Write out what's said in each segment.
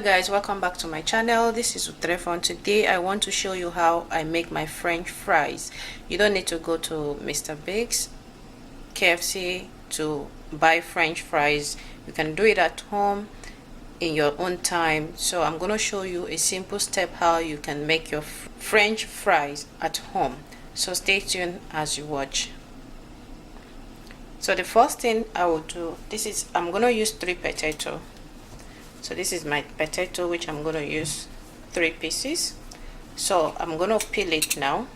guys, welcome back to my channel. This is Utrefon. Today I want to show you how I make my French fries. You don't need to go to Mr. Biggs, KFC to buy French fries. You can do it at home in your own time. So I'm going to show you a simple step how you can make your French fries at home. So stay tuned as you watch. So the first thing I will do, I'm going to use 3 potatoes. So this is my potato, which I'm going to use 3 pieces. So I'm going to peel it now.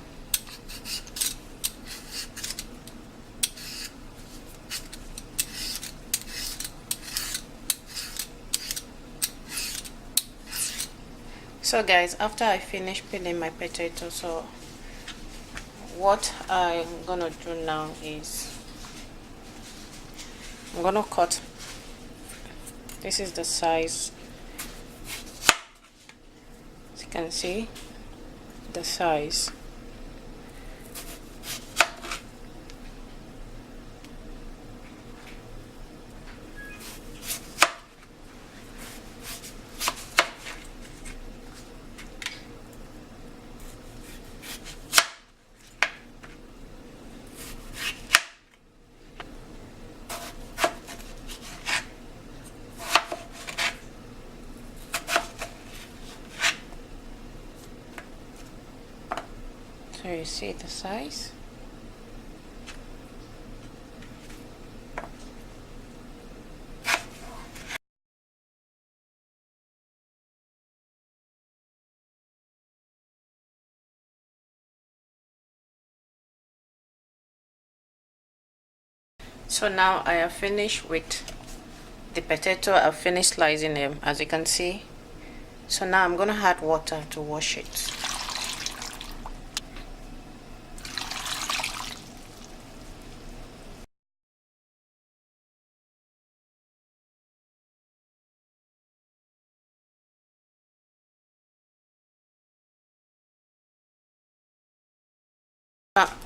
So guys, after I finish peeling my potato, so what I'm going to do now is I'm going to cut. This is the size, as you can see, the size. So you see the size. So now I have finished with the potato. I've finished slicing them, as you can see. So now I'm gonna add water to wash it.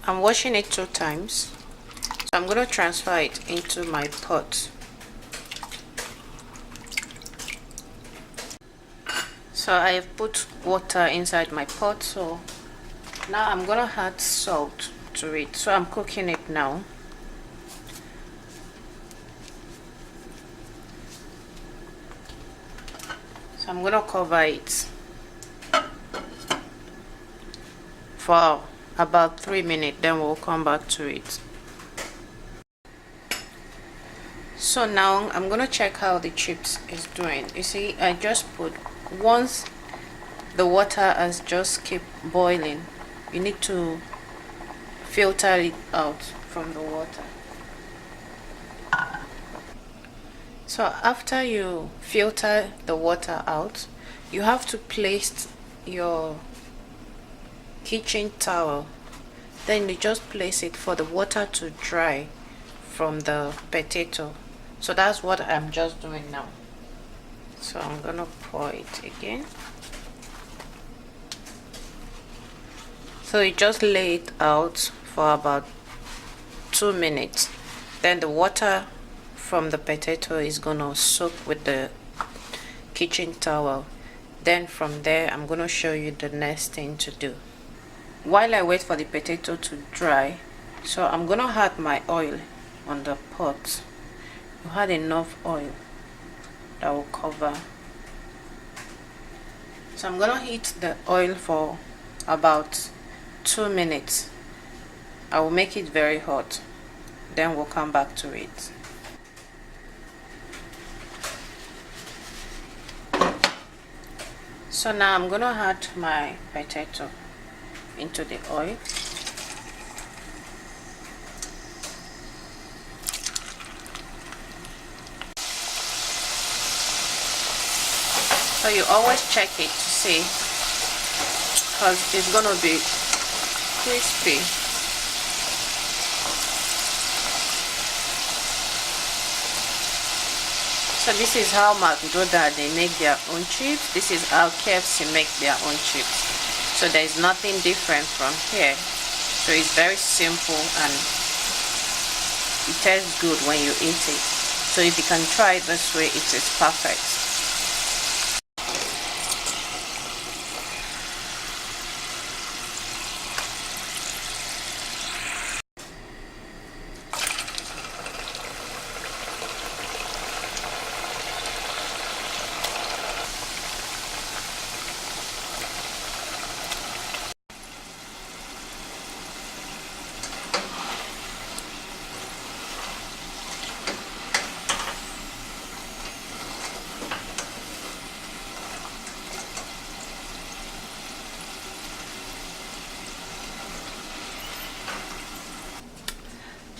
I'm washing it 2 times. So I'm going to transfer it into my pot. So I have put water inside my pot. So now I'm going to add salt to it. So I'm cooking it now. So I'm going to cover it for about 3 minutes, then we'll come back to it. So now I'm gonna check how the chips is doing. You see, I just put, once the water has just kept boiling, you need to filter it out from the water. So after you filter the water out, you have to place your kitchen towel, then you just place it for the water to dry from the potato. So that's what I'm just doing now. So I'm gonna pour it again. So you just lay it out for about 2 minutes, then the water from the potato is gonna soak with the kitchen towel. Then from there I'm gonna show you the next thing to do. While I wait for the potato to dry, so I'm gonna add my oil on the pot. You add enough oil that will cover. So I'm gonna heat the oil for about 2 minutes. I will make it very hot, then we'll come back to it. So now I'm gonna add my potato into the oil. So you always check it to see, because it's gonna be crispy. So this is how McDonald's they make their own chips. This is how KFC make their own chips. So there is nothing different from here. So it's very simple and it tastes good when you eat it. So if you can try it this way, it is perfect.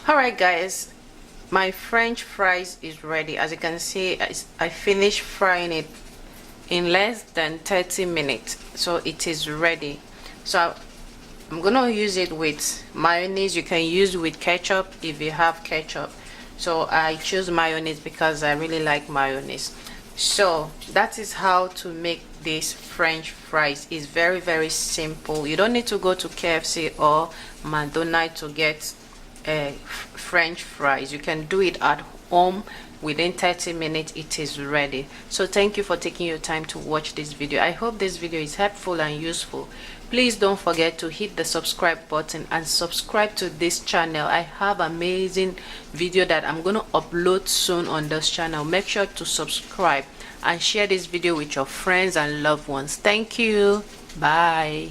Alright guys, my French fries is ready. As you can see, I finished frying it in less than 30 minutes, so it is ready. So I'm gonna use it with mayonnaise. You can use with ketchup if you have ketchup. So I choose mayonnaise because I really like mayonnaise. So that is how to make this French fries. It's very simple. You don't need to go to KFC or McDonald's to get French fries. You can do it at home. Within 30 minutes it is ready. So thank you for taking your time to watch this video. I hope this video is helpful and useful. Please don't forget to hit the subscribe button and subscribe to this channel. I have amazing video that I'm going to upload soon on this channel. Make sure to subscribe and share this video with your friends and loved ones. Thank you. Bye.